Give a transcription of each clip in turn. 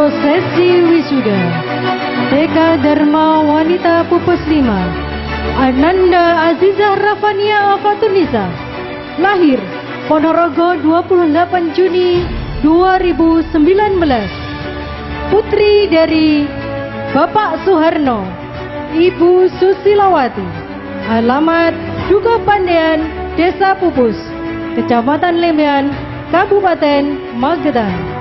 Prosesi wisuda TK Dharma Wanita Pupus 5 Ananda Azizah Rafania Afatunisa, lahir Ponorogo 28 Juni 2019, putri dari Bapak Suharno, Ibu Susilawati, alamat Duka Pandean, Desa Pupus, Kecamatan Lemean, Kabupaten Magetan.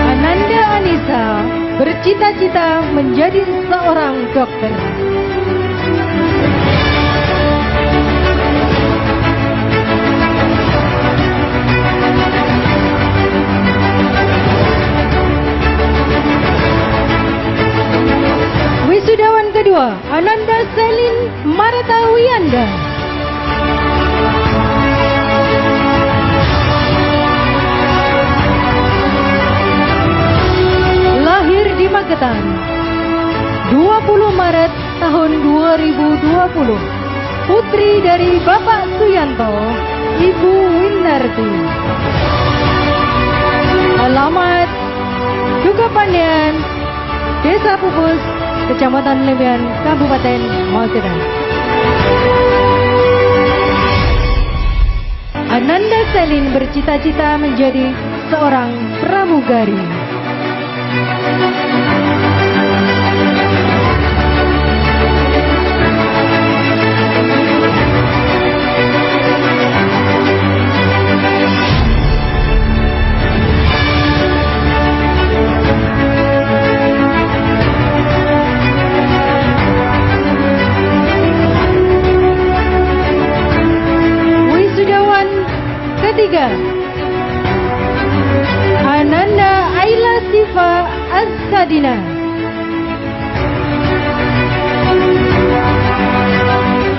Ananda Anissa bercita-cita menjadi seorang dokter. Wisudawan kedua, Ananda Selin Marta Wiyanda, lahir di Magetan 20 Maret tahun 2020, putri dari Bapak Suyanto, Ibu Winarti, alamat Duka Pandean, Desa Pupus, Kecamatan Lemean, Kabupaten Magetan. Ananda Selin bercita-cita menjadi seorang pramugari. Ketiga, Ananda Aila Sifa Azkadina,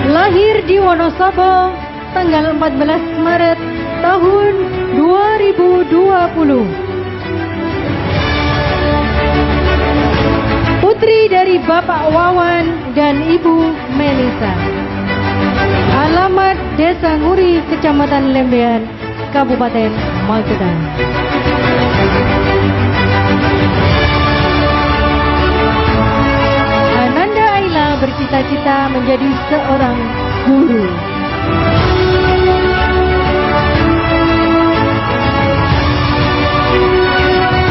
lahir di Wonosobo tanggal 14 Maret tahun 2020, putri dari Bapak Wawan dan Ibu Melisa, alamat Desa Nguri, Kecamatan Lembean, Kabupaten Magetan. Ananda Aila bercita-cita menjadi seorang guru.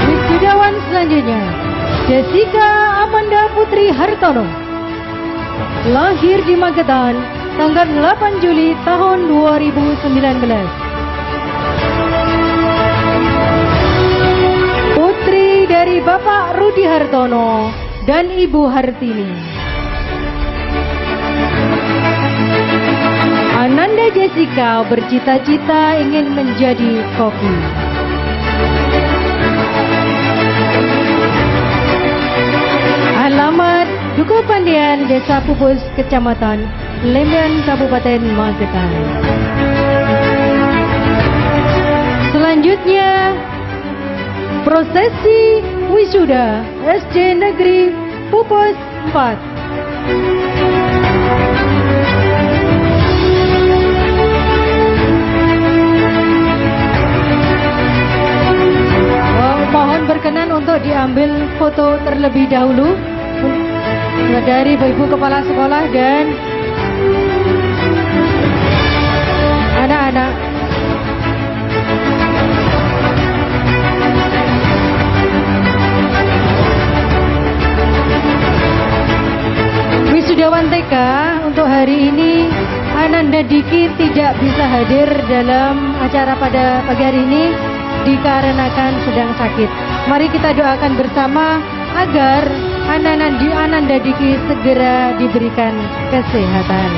Wisudawan selanjutnya, Jessica Amanda Putri Hartono, lahir di Magetan tanggal 8 Juli tahun 2019. Putri dari Bapak Rudi Hartono dan Ibu Hartini. Ananda Jessica bercita-cita ingin menjadi koki. Alamat Duka Pandean, Desa Pupus, Kecamatan Lemean, Kabupaten Magetan. Selanjutnya, prosesi wisuda SD Negeri Pupus 4. Mohon berkenan untuk diambil foto terlebih dahulu dari Ibu Kepala Sekolah dan anak-anak. Wisudawan TK untuk hari ini, Ananda Diki tidak bisa hadir dalam acara pada pagi hari ini dikarenakan sedang sakit. Mari kita doakan bersama agar Ananda Diki segera diberikan kesehatan.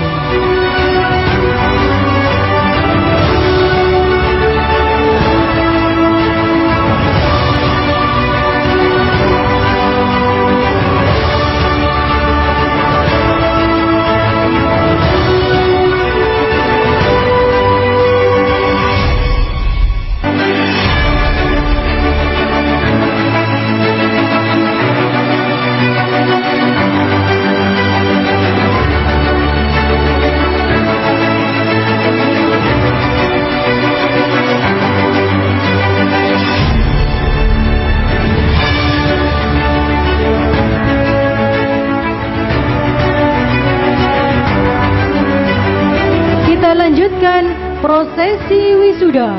prosesi wisuda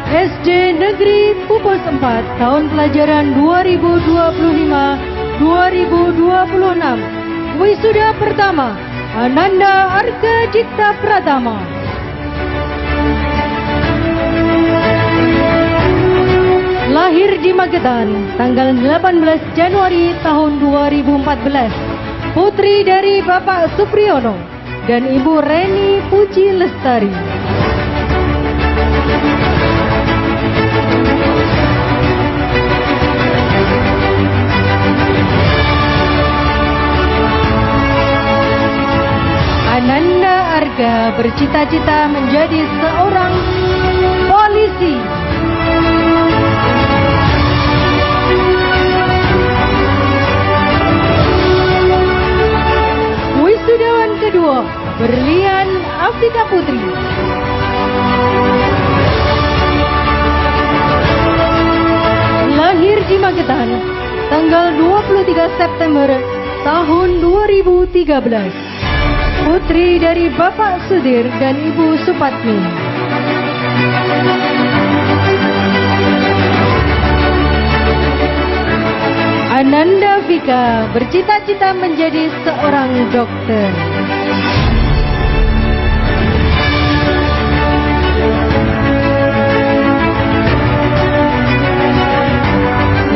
SD Negeri Pupus 4 tahun pelajaran 2025-2026. Wisuda pertama Ananda Arga Dikta Pratama. Lahir di Magetan tanggal 18 Januari tahun 2014. Putri dari Bapak Supriyono dan Ibu Reni Puji Lestari. Ananda Arga bercita-cita menjadi seorang polisi. Wisudawan kedua Berlian Afika Putri. Lahir di Magetan tanggal 23 September tahun 2013. Putri dari Bapak Sudir dan Ibu Supatmi. Ananda Vika bercita-cita menjadi seorang dokter.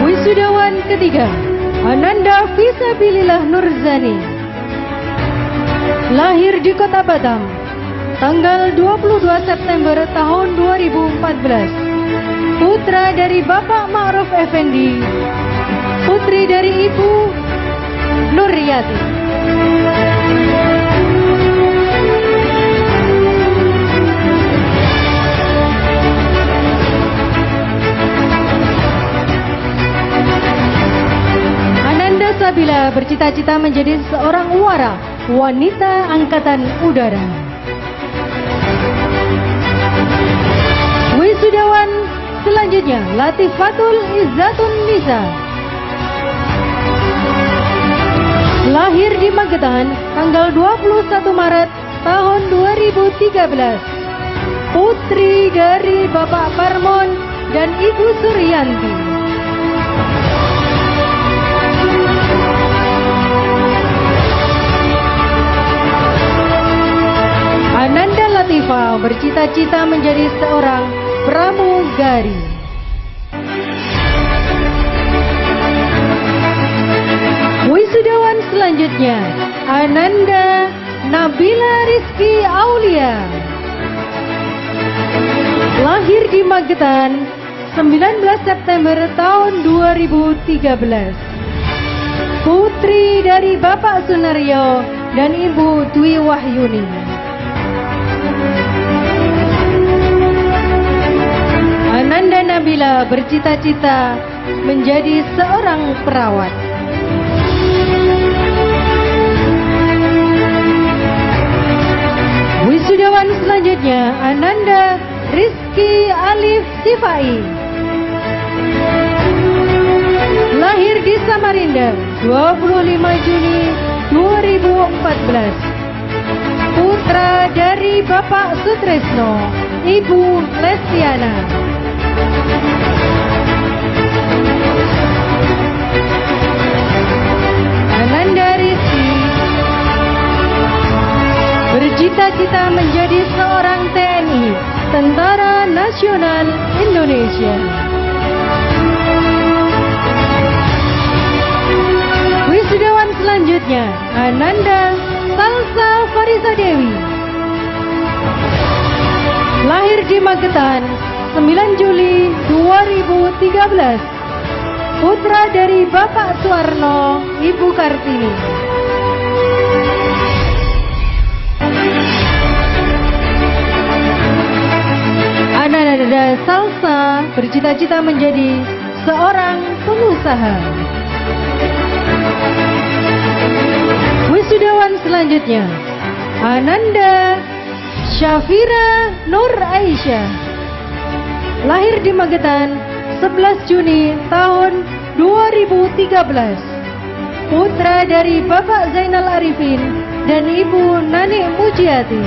Wisudawan ketiga Ananda Fisabilillah Nurzani. Lahir di Kota Batam tanggal 22 September tahun 2014. Putra dari Bapak Ma'ruf Effendi, putri dari Ibu Nuryati. Ananda Sabila bercita-cita menjadi seorang uara wanita angkatan udara. Wisudawan selanjutnya Latifatul Izzatun Nisa. Lahir di Magetan tanggal 21 Maret tahun 2013. Putri dari Bapak Parmon dan Ibu Suryanti. Ananda Latifa bercita-cita menjadi seorang pramugari. Wisudawan selanjutnya Ananda Nabila Rizky Aulia. Lahir di Magetan 19 September tahun 2013. Putri dari Bapak Sunaryo dan Ibu Dwi Wahyuni. Ananda Nabila bercita-cita menjadi seorang perawat. Wisudawan selanjutnya Ananda Rizky Alif Sifai. Lahir di Samarinda 25 Juni 2014. Putra dari Bapak Sutresno, Ibu Lestiana. Ananda Rizky bercita-cita menjadi seorang TNI, Tentara Nasional Indonesia. Wisudawan selanjutnya Ananda Salsa Farisa Dewi. Lahir di Magetan 9 Juli 2013. Putra dari Bapak Suwarno, Ibu Kartini. Ananda Salsa bercita-cita menjadi seorang pengusaha. Wisudawan selanjutnya Ananda Syafira Nur Aisyah. Lahir di Magetan 11 Juni tahun 2013. Putra dari Bapak Zainal Arifin dan Ibu Nanik Mujiati.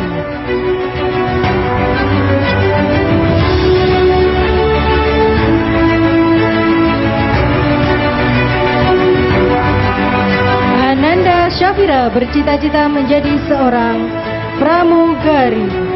Syafira bercita-cita menjadi seorang pramugari.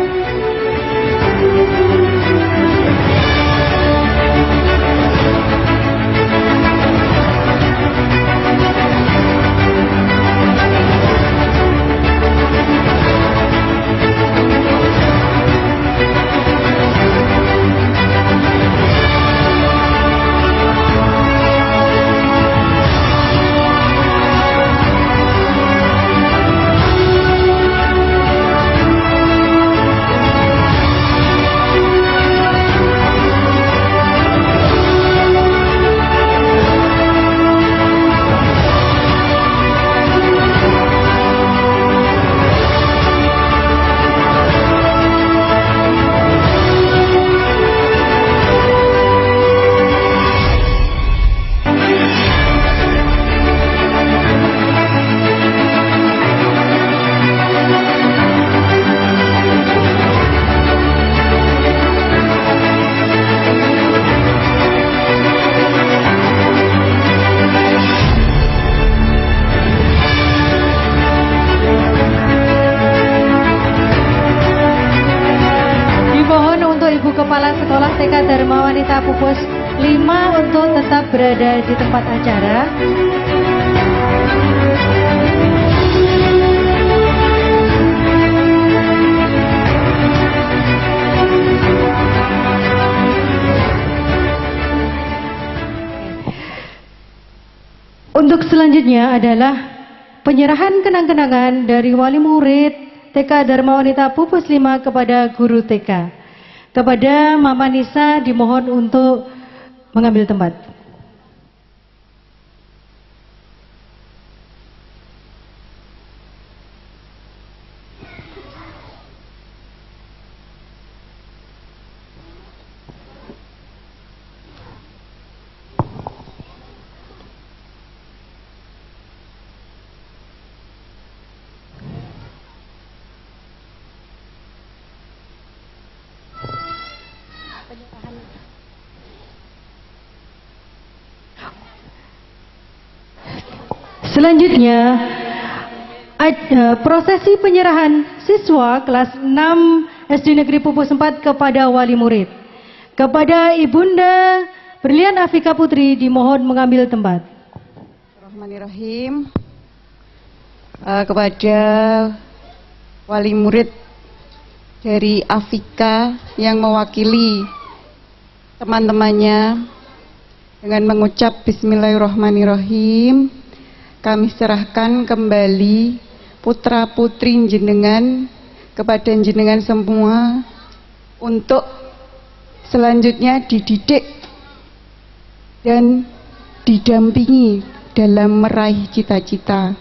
Kepala Sekolah TK Dharma Wanita Pupus 5 untuk tetap berada di tempat acara. Untuk selanjutnya adalah penyerahan kenang-kenangan dari wali murid TK Dharma Wanita Pupus 5 kepada guru TK. Kepada Mama Nisa dimohon untuk mengambil tempat. Selanjutnya, prosesi penyerahan siswa kelas 6 SD Negeri Pupus 4 kepada wali murid. Kepada Ibunda Brilian Afika Putri dimohon mengambil tempat. Bismillahirrahmanirrahim. Kepada wali murid dari Afika yang mewakili teman-temannya dengan mengucap Bismillahirrahmanirrahim, kami serahkan kembali putra putri jenengan kepada jenengan semua untuk selanjutnya dididik dan didampingi dalam meraih cita-cita,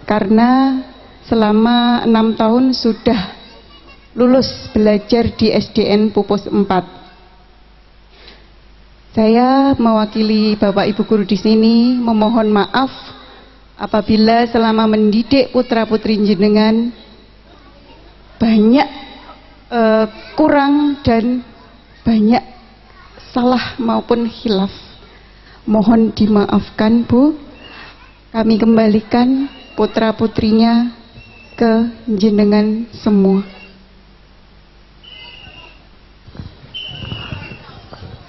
karena selama 6 tahun sudah lulus belajar di SDN Pupus 4. Saya mewakili Bapak Ibu guru di sini memohon maaf apabila selama mendidik putra-putri jenengan banyak kurang dan banyak salah maupun khilaf. Mohon dimaafkan Bu. Kami kembalikan putra-putrinya ke jenengan semua.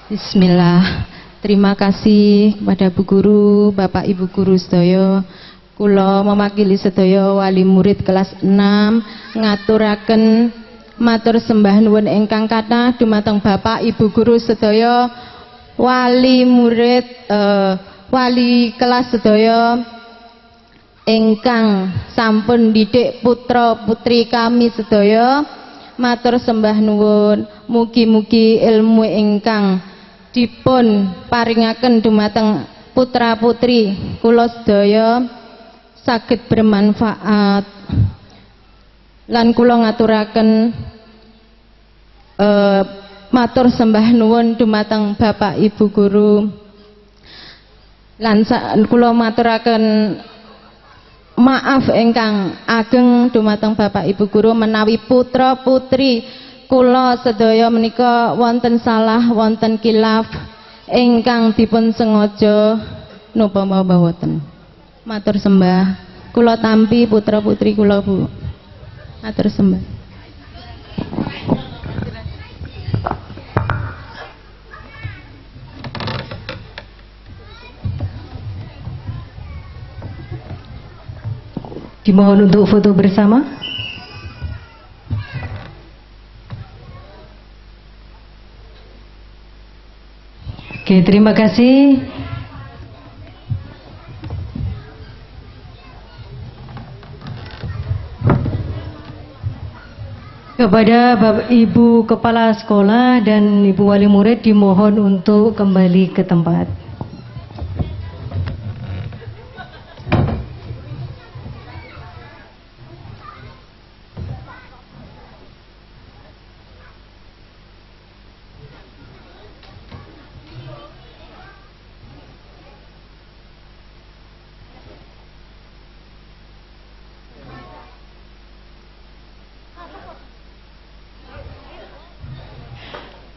Bismillah. Terima kasih kepada Bu Guru, Bapak Ibu Guru sedaya. Kula mewakili sedaya wali murid kelas 6 ngaturaken matur sembah nuwun ingkang kathah dumateng Bapak Ibu Guru sedaya, wali murid wali kelas sedaya ingkang sampun didik putra putri kami sedaya. Matur sembah nuwun, mugi-mugi ilmu ingkang dipun paringaken dumateng putra putri kula sedaya saged bermanfaat, lan kula ngaturaken matur sembah nuwun dumateng Bapak Ibu Guru, lan kula maturaken maaf ingkang ageng dumateng Bapak Ibu Guru menawi putra putri kula sedaya menika wonten salah, wonten kilaf ingkang dipun sengaja napa mawon. Matur sembah. kula tampi putra putri kula Bu. Matur sembah. Dimohon untuk foto bersama. Oke, terima kasih. Kepada Bapak Ibu Kepala Sekolah dan Ibu Wali Murid dimohon untuk kembali ke tempat.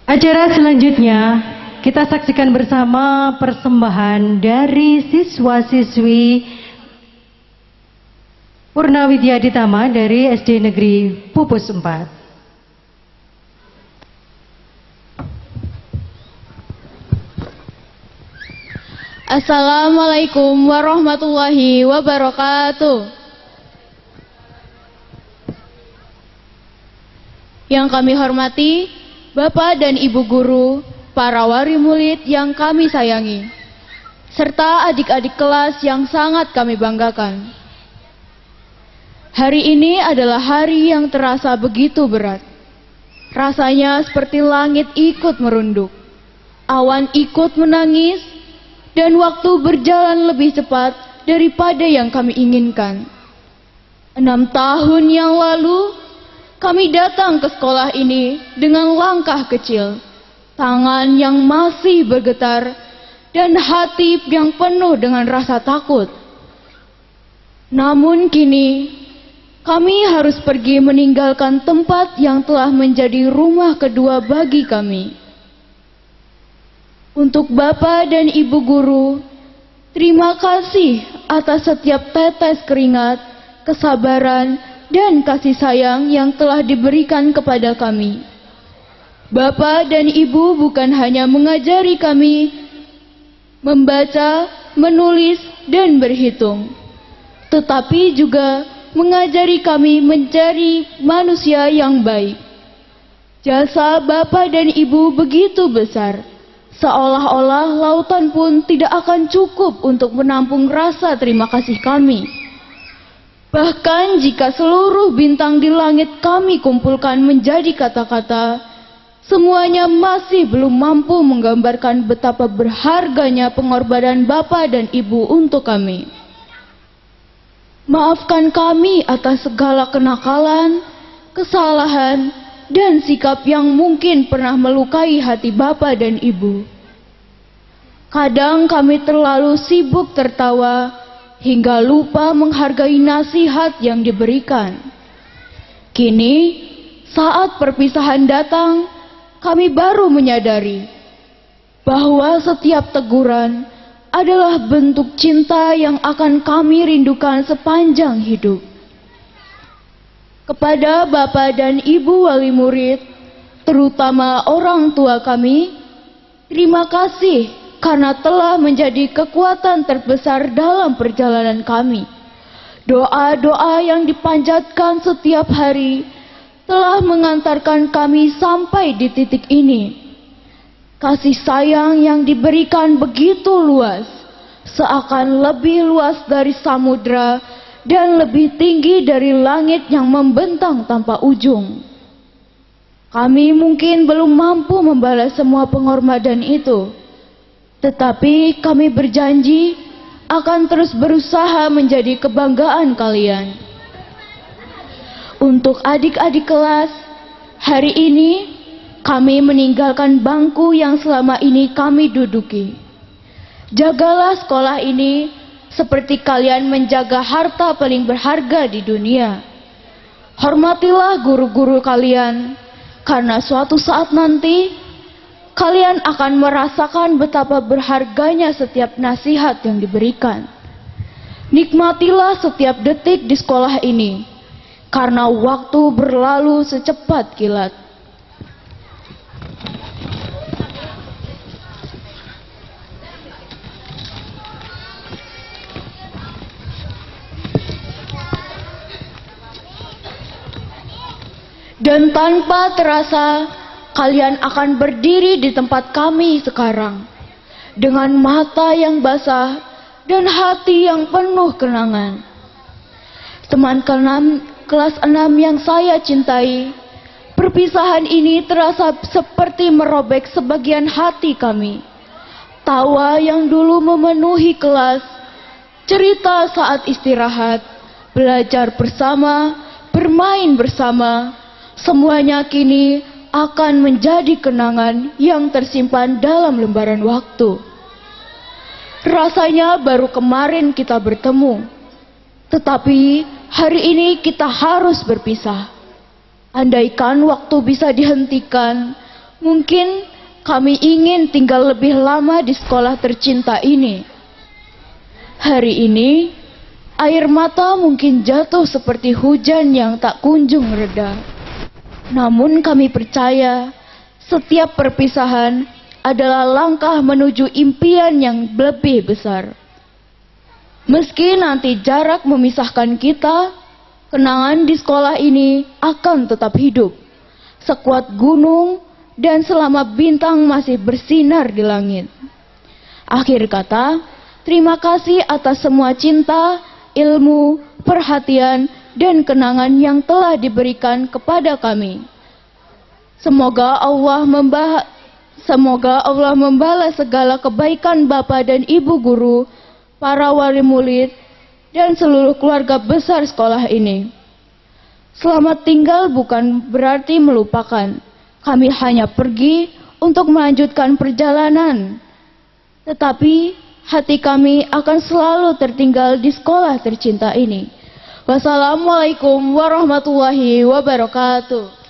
Acara selanjutnya kita saksikan bersama persembahan dari siswa-siswi Purnawidya Ditama dari SD Negeri Pupus 4. Assalamualaikum warahmatullahi wabarakatuh. Yang kami hormati Bapak dan Ibu Guru, para wali murid yang kami sayangi, serta adik-adik kelas yang sangat kami banggakan. Hari ini adalah hari yang terasa begitu berat. Rasanya seperti langit ikut merunduk, awan ikut menangis, dan waktu berjalan lebih cepat daripada yang kami inginkan. 6 tahun yang lalu, kami datang ke sekolah ini dengan langkah kecil, tangan yang masih bergetar, dan hati yang penuh dengan rasa takut. Namun kini, kami harus pergi meninggalkan tempat yang telah menjadi rumah kedua bagi kami. Untuk Bapak dan Ibu Guru, terima kasih atas setiap tetes keringat, kesabaran, dan kasih sayang yang telah diberikan kepada kami. Bapak dan Ibu bukan hanya mengajari kami membaca, menulis, dan berhitung, tetapi juga mengajari kami menjadi manusia yang baik. Jasa Bapak dan Ibu begitu besar, seolah-olah lautan pun tidak akan cukup untuk menampung rasa terima kasih kami. Bahkan jika seluruh bintang di langit kami kumpulkan menjadi kata-kata, semuanya masih belum mampu menggambarkan betapa berharganya pengorbanan Bapak dan Ibu untuk kami. Maafkan kami atas segala kenakalan, kesalahan, dan sikap yang mungkin pernah melukai hati Bapak dan Ibu. Kadang kami terlalu sibuk tertawa, hingga lupa menghargai nasihat yang diberikan. Kini, saat perpisahan datang, kami baru menyadari bahwa setiap teguran adalah bentuk cinta yang akan kami rindukan sepanjang hidup. Kepada Bapak dan Ibu wali murid, terutama orang tua kami, terima kasih karena telah menjadi kekuatan terbesar dalam perjalanan kami. Doa-doa yang dipanjatkan setiap hari telah mengantarkan kami sampai di titik ini. Kasih sayang yang diberikan begitu luas, seakan lebih luas dari samudra dan lebih tinggi dari langit yang membentang tanpa ujung. Kami mungkin belum mampu membalas semua pengorbanan itu, tetapi kami berjanji akan terus berusaha menjadi kebanggaan kalian. Untuk adik-adik kelas, hari ini kami meninggalkan bangku yang selama ini kami duduki. Jagalah sekolah ini seperti kalian menjaga harta paling berharga di dunia. Hormatilah guru-guru kalian, karena suatu saat nanti kalian akan merasakan betapa berharganya setiap nasihat yang diberikan. Nikmatilah setiap detik di sekolah ini, karena waktu berlalu secepat kilat. Dan tanpa terasa, kalian akan berdiri di tempat kami sekarang, dengan mata yang basah dan hati yang penuh kenangan. Teman kelas 6 yang saya cintai, perpisahan ini terasa seperti merobek sebagian hati kami. Tawa yang dulu memenuhi kelas, cerita saat istirahat, belajar bersama, bermain bersama, semuanya kini akan menjadi kenangan yang tersimpan dalam lembaran waktu. Rasanya baru kemarin kita bertemu, tetapi hari ini kita harus berpisah. Andaikan waktu bisa dihentikan, mungkin kami ingin tinggal lebih lama di sekolah tercinta ini. Hari ini, air mata mungkin jatuh seperti hujan yang tak kunjung reda. Namun kami percaya, setiap perpisahan adalah langkah menuju impian yang lebih besar. Meski nanti jarak memisahkan kita, kenangan di sekolah ini akan tetap hidup, sekuat gunung dan selama bintang masih bersinar di langit. Akhir kata, terima kasih atas semua cinta, ilmu, perhatian, dan kenangan yang telah diberikan kepada kami. Semoga Allah membalas segala kebaikan Bapak dan Ibu guru, para wali murid, dan seluruh keluarga besar sekolah ini. Selamat tinggal bukan berarti melupakan. Kami hanya pergi untuk melanjutkan perjalanan. Tetapi hati kami akan selalu tertinggal di sekolah tercinta ini. Wassalamualaikum warahmatullahi wabarakatuh.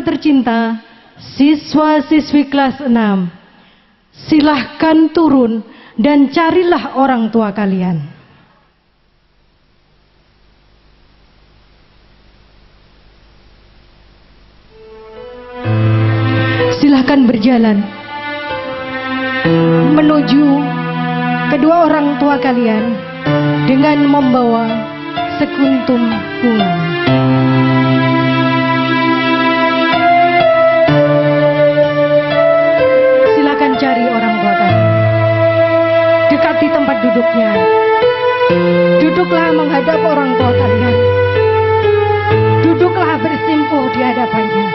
tercinta, siswa-siswi kelas 6, silahkan turun dan carilah orang tua kalian. Silahkan berjalan menuju kedua orang tua kalian dengan membawa sekuntum bunga. Silakan cari orang tua kalian. Dekati tempat duduknya. Duduklah menghadap orang tua kalian. Duduklah bersimpuh di hadapannya.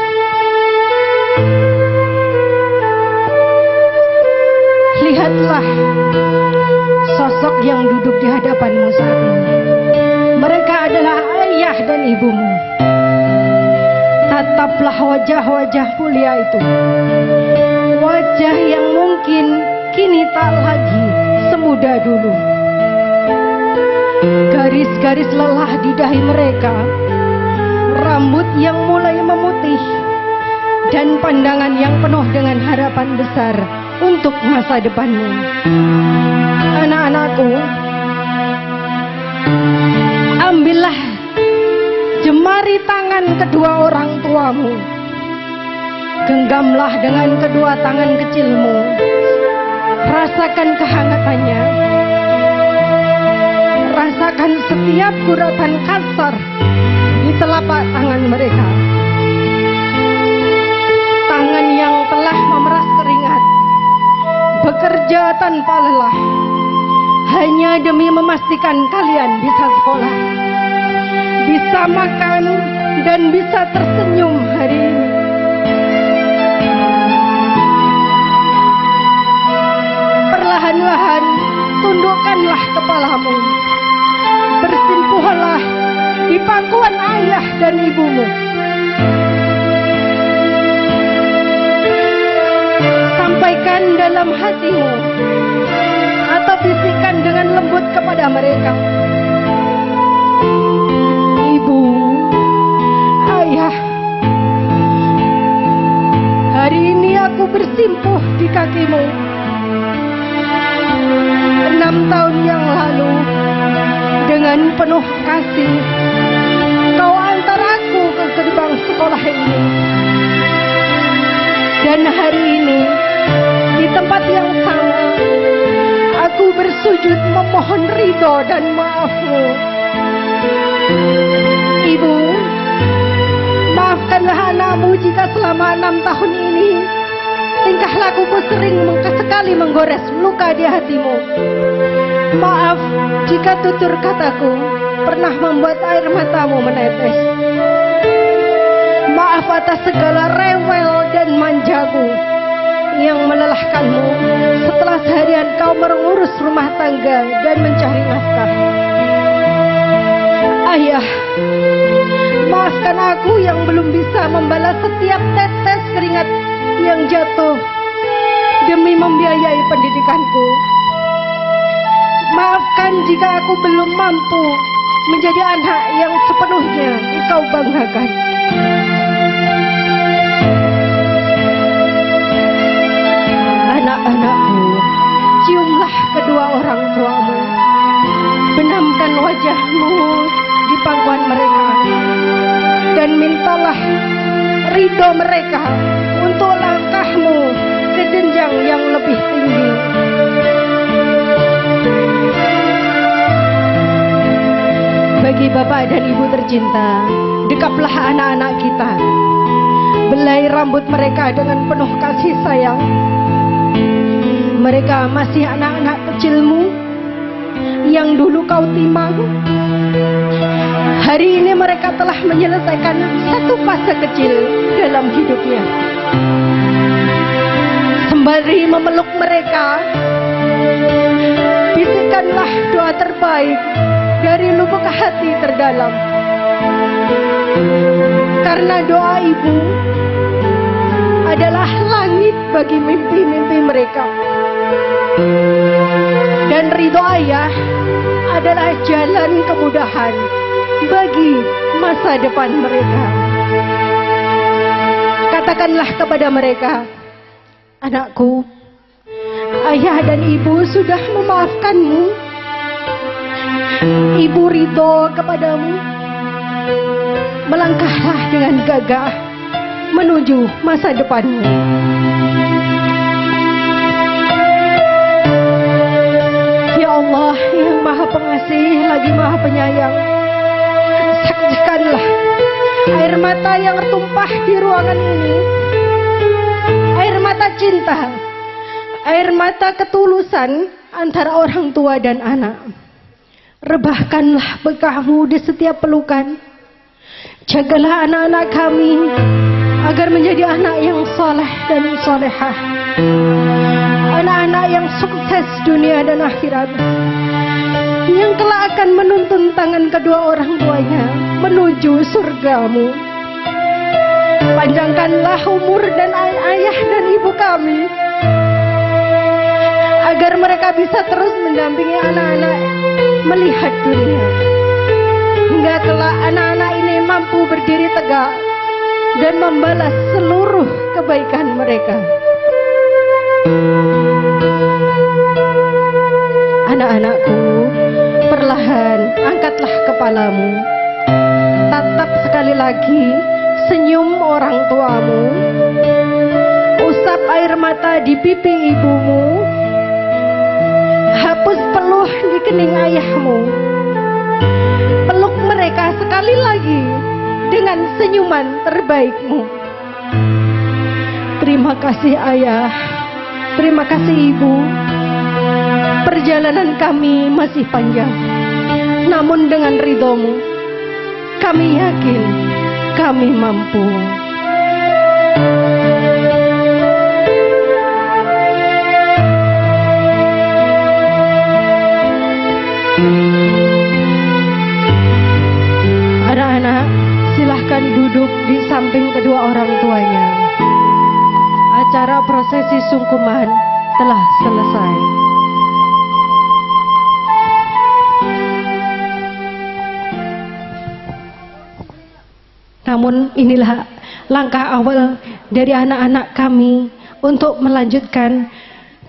Lihatlah sosok yang duduk di hadapanmu saat ini. Mereka adalah ayah dan ibumu. Tataplah wajah-wajah mulia itu. Wajah yang mungkin kini tak lagi semuda dulu. Garis-garis lelah di dahi mereka, rambut yang mulai memutih, dan pandangan yang penuh dengan harapan besar untuk masa depanmu. Anak-anakku, ambillah jemari tangan kedua orang tuamu. Genggamlah dengan kedua tangan kecilmu. Rasakan kehangatannya. Rasakan setiap guratan kasar di telapak tangan mereka. Tangan yang telah memeras keringat, bekerja tanpa lelah, hanya demi memastikan kalian bisa sekolah, bisa makan, dan bisa tersenyum hari ini. Perlahan-lahan tundukkanlah kepalamu. Bersimpuhlah di pangkuan ayah dan ibumu. Sampaikan dalam hatimu atau bisikan dengan lembut kepada mereka. Ibu, ayah, hari ini aku bersimpuh di kakimu. 6 tahun yang lalu, dengan penuh kasih, kau antar aku ke gerbang sekolah ini. Dan hari ini, di tempat yang sama, aku bersujud memohon ridho dan maafmu. Ibu, maafkanlah anakmu jika selama 6 tahun ini tingkah lakuku sering sekali menggores luka di hatimu. Maaf jika tutur kataku pernah membuat air matamu menetes. Maaf atas segala rewel dan manjaku yang melelahkanmu setelah seharian kau mengurus rumah tangga dan mencari nafkah. Ayah, maafkan aku yang belum bisa membalas setiap tetes keringat yang jatuh demi membiayai pendidikanku. Maafkan jika aku belum mampu menjadi anak yang sepenuhnya engkau banggakan. Anak-anakku, ciumlah kedua orang tuamu. Benamkan wajahmu di pangkuan mereka. Dan mintalah ridho mereka untuk langkahmu ke jenjang yang lebih tinggi. Bagi Bapak dan Ibu tercinta, dekaplah anak-anak kita. Belai rambut mereka dengan penuh kasih sayang. Mereka masih anak-anak kecilmu yang dulu kau timang. Hari ini mereka telah menyelesaikan satu fase kecil dalam hidupnya. Sembari memeluk mereka, bisikanlah doa terbaik dari lubuk hati terdalam. Karena doa ibu adalah langit bagi mimpi-mimpi mereka. Dan ridho ayah adalah jalan kemudahan bagi masa depan mereka. katakanlah kepada mereka, anakku, ayah dan ibu sudah memaafkanmu. Ibu ridho kepadamu. Melangkahlah dengan gagah menuju masa depanmu. Ya Allah yang Maha Pengasih lagi Maha Penyayang, saksikanlah air mata yang tumpah di ruangan ini, air mata cinta, air mata ketulusan antara orang tua dan anak. Rebahkanlah bekahmu di setiap pelukan. Jagalah anak-anak kami agar menjadi anak yang soleh dan solehah, anak-anak yang sukses dunia dan akhirat, yang kelak akan menuntun tangan kedua orang tuanya menuju surgamu. Panjangkanlah umur dan ayah dan ibu kami, agar mereka bisa terus mendampingi anak-anak melihat dunia, hingga kelak anak-anak ini mampu berdiri tegak dan membalas seluruh kebaikan mereka. Anak-anakku, perlahan angkatlah kepalamu. Tatap sekali lagi senyum orang tuamu. Usap air mata di pipi ibumu. Hapus peluh di kening ayahmu. Peluk mereka sekali lagi dengan senyuman terbaikmu. Terima kasih ayah, terima kasih ibu. Perjalanan kami masih panjang, namun dengan ridhomu, kami yakin kami mampu. Anak-anak, silahkan duduk di samping kedua orang tuanya. Acara prosesi sungkuman telah selesai. Namun inilah langkah awal dari anak-anak kami untuk melanjutkan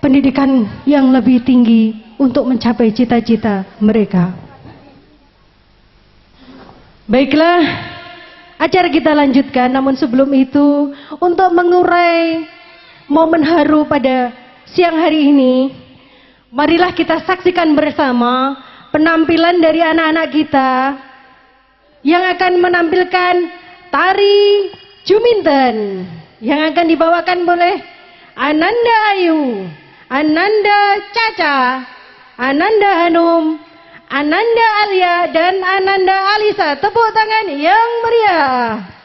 pendidikan yang lebih tinggi untuk mencapai cita-cita mereka. Baiklah, acara kita lanjutkan, namun sebelum itu untuk mengurai momen haru pada siang hari ini, marilah kita saksikan bersama penampilan dari anak-anak kita yang akan menampilkan tari Juminten yang akan dibawakan oleh Ananda Ayu, Ananda Caca, Ananda Hanum, Ananda Alia, dan Ananda Alisa. Tepuk tangan yang meriah.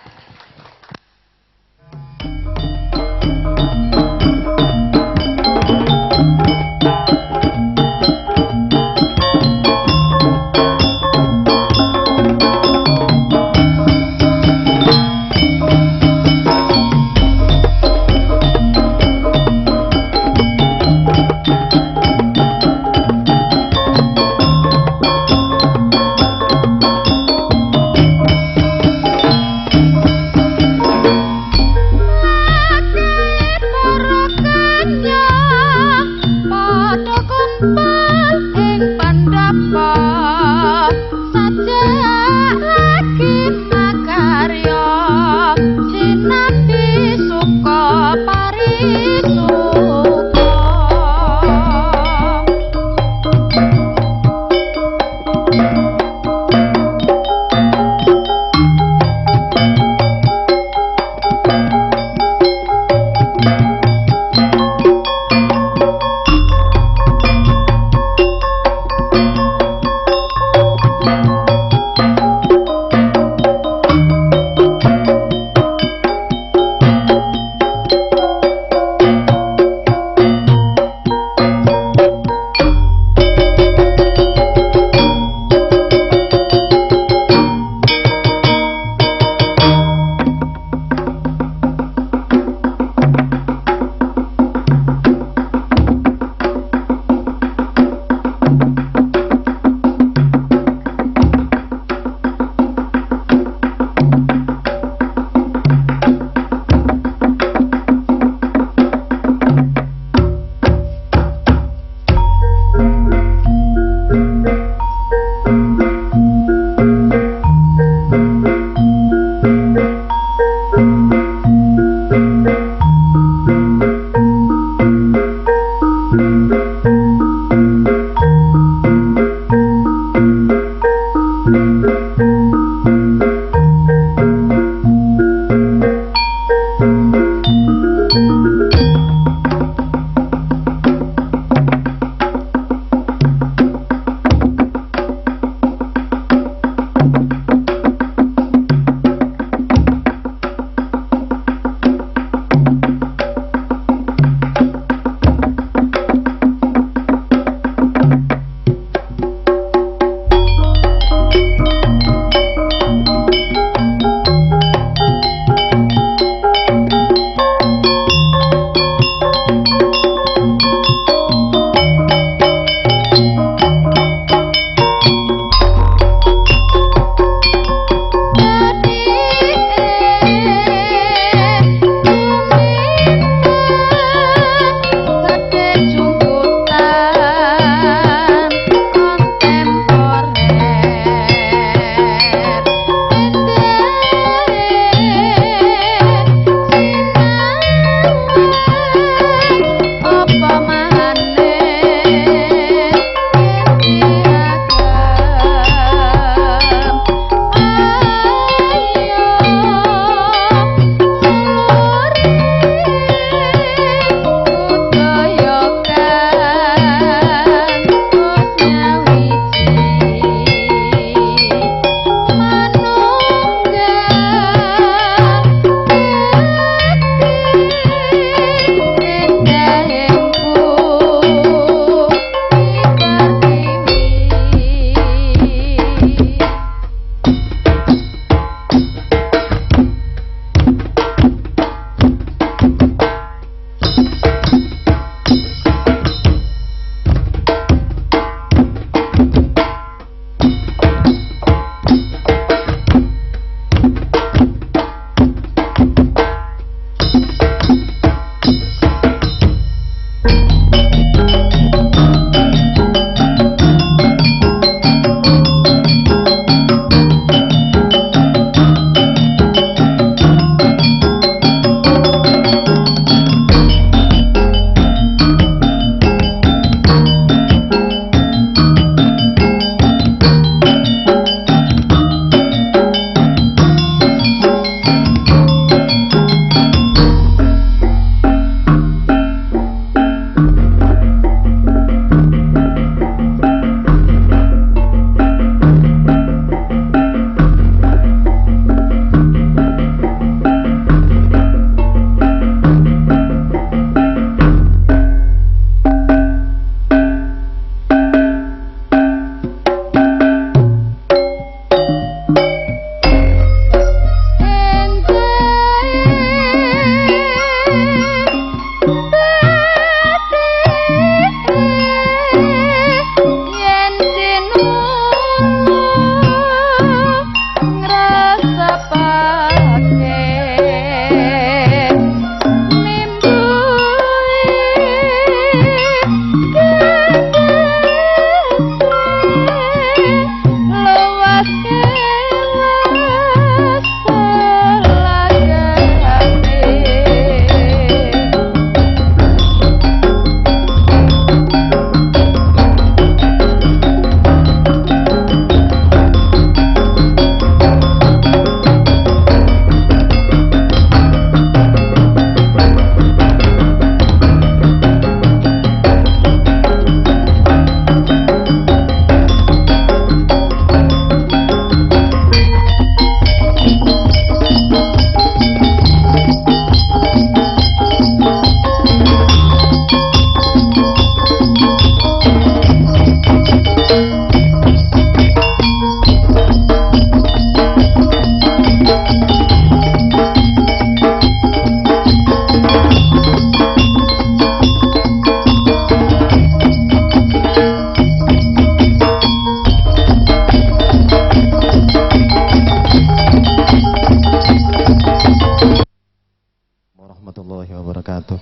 wabarakatuh.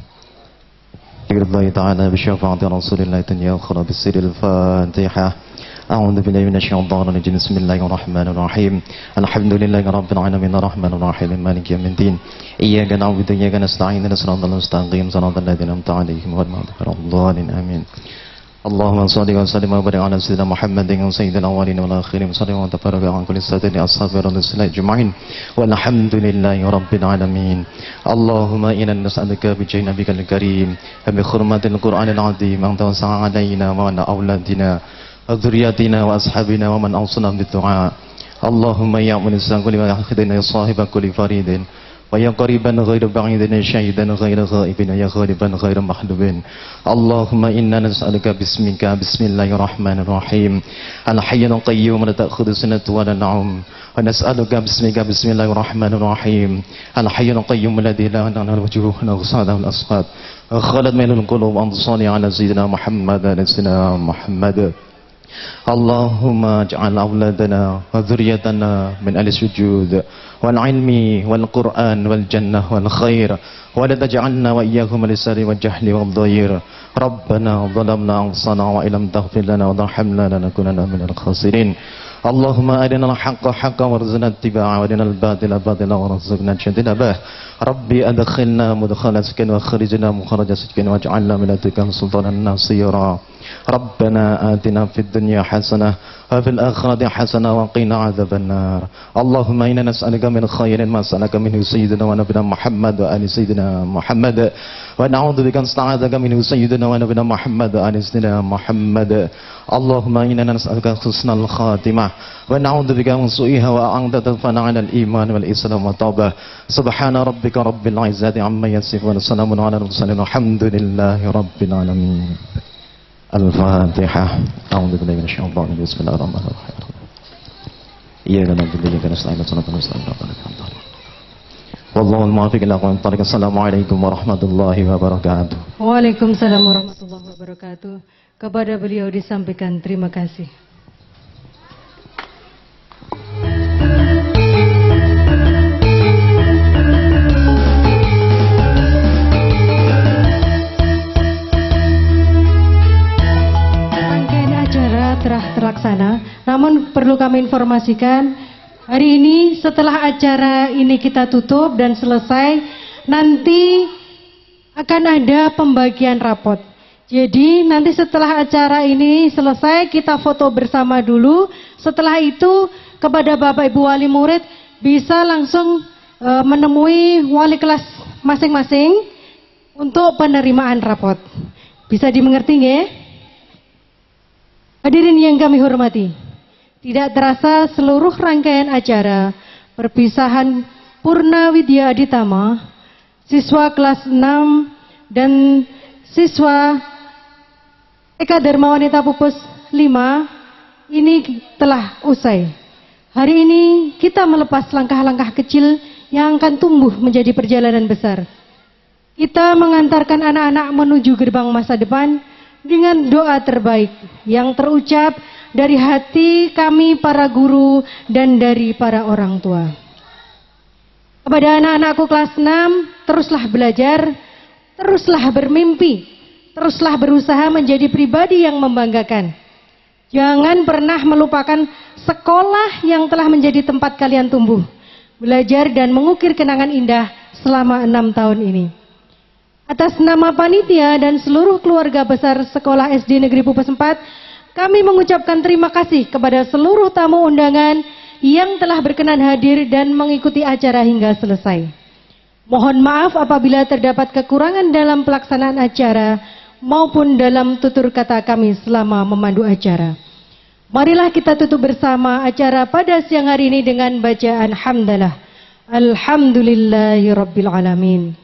Billahi ta'ala bisyafaati Rasulillah dunya akhira bisiril Fatihah. A'udzu billahi minasyaitonir rajim. Bismillahirrahmanirrahim. Alhamdulillahi rabbil alamin arrahmanir rahim maliki yaumiddin. Iyyaka na'budu wa iyyaka nasta'in ihdinas siratal mustaqim siratal ladzina an'amta 'alaihim ghairil maghdubi 'alaihim. Amin. Allahumma shalli wa sallim wa barik ala sayyidina Muhammadin sayyidil awwalin wal akhirin sallallahu wa tabaraka an kulli sayyidin ashabi rasulillah ajma'in walhamdulillahi rabbil alamin. Allahumma inna nas'aluka bi jahi nabiyikal karim wa bi hurmatil qur'anil azim an tawsa'a alaina wa ala auladina wa dhurriyyatina wa ashabina wa man awsana bid du'a. Allahumma ya munisa kulli wa yahdina ya sahiba kulli faridin ويا قريبا غير بعيد شهيدا غير غائب يا غالبا غير محلوب. اللهم إنا نسألك باسمك بسم الله الرحمن الرحيم الحي القيوم لا تأخذ سنة ولا نوم ونسألك باسمك بسم الله الرحمن الرحيم الحي القيوم الذي لا ينام الوجوه له صعده الأصوات خلت من القلوب أن تصلي على سيدنا محمد سيدنا محمد. اللهم اجعل أولادنا وذريتنا من أهل السجود والعلم والقرآن والجنة والخير ولا تجعلنا وإياهم للسر والجهل والضير. ربنا ظلمنا أنفسنا وإن لم تغفر لنا وترحمنا لنكونن من الخاسرين. اللهم أرنا الحق حقا وارزقنا اتباعه وأرنا الباطل باطلا وارزقنا اجتنابه. ربي أدخلنا مدخل سكن وخرجنا مخرج سكن واجعلنا من لدنك سلطانا نصيرا. ربنا آتنا في الدنيا حسنة وفي الآخرة حسنة وقنا عذاب النار. اللهم إنا نسألك من خير ما سألك منه سيدنا ونبينا محمد وآل سيدنا محمد ونعوذ بك نستعاذك منه سيدنا ونبينا محمد وآل سيدنا محمد. اللهم إنا نسألك حسن الخاتمة ونعوذ بك من سوءها وأن تدفن على الإيمان والإسلام والتوبة. سبحان ربك رب العزة عما يصفون وسلام على المرسلين والحمد لله رب العالمين. الفاتحة. أعوذ بالله من الشيطان الرجيم. بسم الله الرحمن الرحيم. إياك نعبد وإياك نستعين صراط المستقيم صراط الذين أنعمت عليهم والله الموفق إلى أقوم الطريق. السلام عليكم ورحمة الله وبركاته. Waalaikumsalam warahmatullahi wabarakatuh. Kepada beliau disampaikan terima kasih. Telah terlaksana, namun perlu kami informasikan hari ini setelah acara ini kita tutup dan selesai, nanti akan ada pembagian rapot. Jadi nanti setelah acara ini selesai kita foto bersama dulu. Setelah itu kepada Bapak Ibu wali murid bisa langsung menemui wali kelas masing-masing untuk penerimaan rapot. Bisa dimengerti nggih? Hadirin yang kami hormati, tidak terasa seluruh rangkaian acara perpisahan Purna Widya Aditama, siswa kelas 6 dan siswa TK Dharma Wanita Pupus 5 ini telah usai. Hari ini kita melepas langkah-langkah kecil yang akan tumbuh menjadi perjalanan besar. Kita mengantarkan anak-anak menuju gerbang masa depan dengan doa terbaik yang terucap dari hati kami para guru dan dari para orang tua. Kepada anak-anakku kelas 6, teruslah belajar, teruslah bermimpi, teruslah berusaha menjadi pribadi yang membanggakan. Jangan pernah melupakan sekolah yang telah menjadi tempat kalian tumbuh, belajar dan mengukir kenangan indah selama 6 tahun ini. Atas nama panitia dan seluruh keluarga besar Sekolah SD Negeri Pupus 4, kami mengucapkan terima kasih kepada seluruh tamu undangan yang telah berkenan hadir dan mengikuti acara hingga selesai. Mohon maaf apabila terdapat kekurangan dalam pelaksanaan acara maupun dalam tutur kata kami selama memandu acara. Marilah kita tutup bersama acara pada siang hari ini dengan bacaan hamdalah. Alhamdulillahirabbil alamin.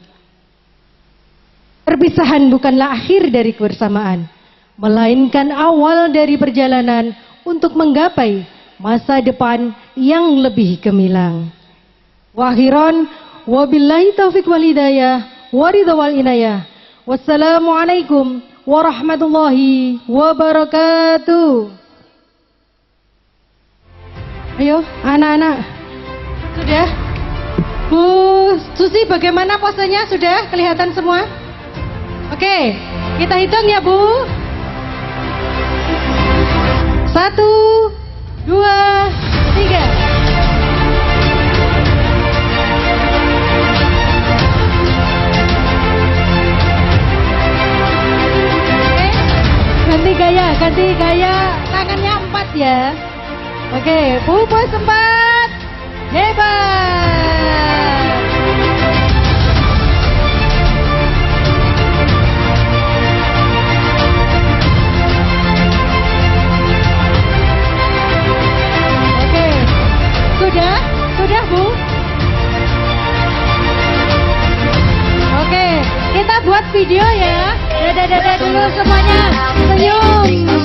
Perpisahan bukanlah akhir dari kebersamaan, melainkan awal dari perjalanan untuk menggapai masa depan yang lebih gemilang. Wakhiran, wabillahi taufiq wal hidayah, waridha wal inayah. Wassalamualaikum warahmatullahi wabarakatuh. Ayo anak-anak, sudah? Bu Susi, bagaimana posenya? Sudah kelihatan semua? Oke, kita hitung ya Bu. 1, 2, 3. Ganti gaya, tangannya 4 ya. Oke, Bu Bos 4. Hebat. Oke, sudah Bu. Oke, kita buat video ya. Dadah dulu semuanya. Senyum.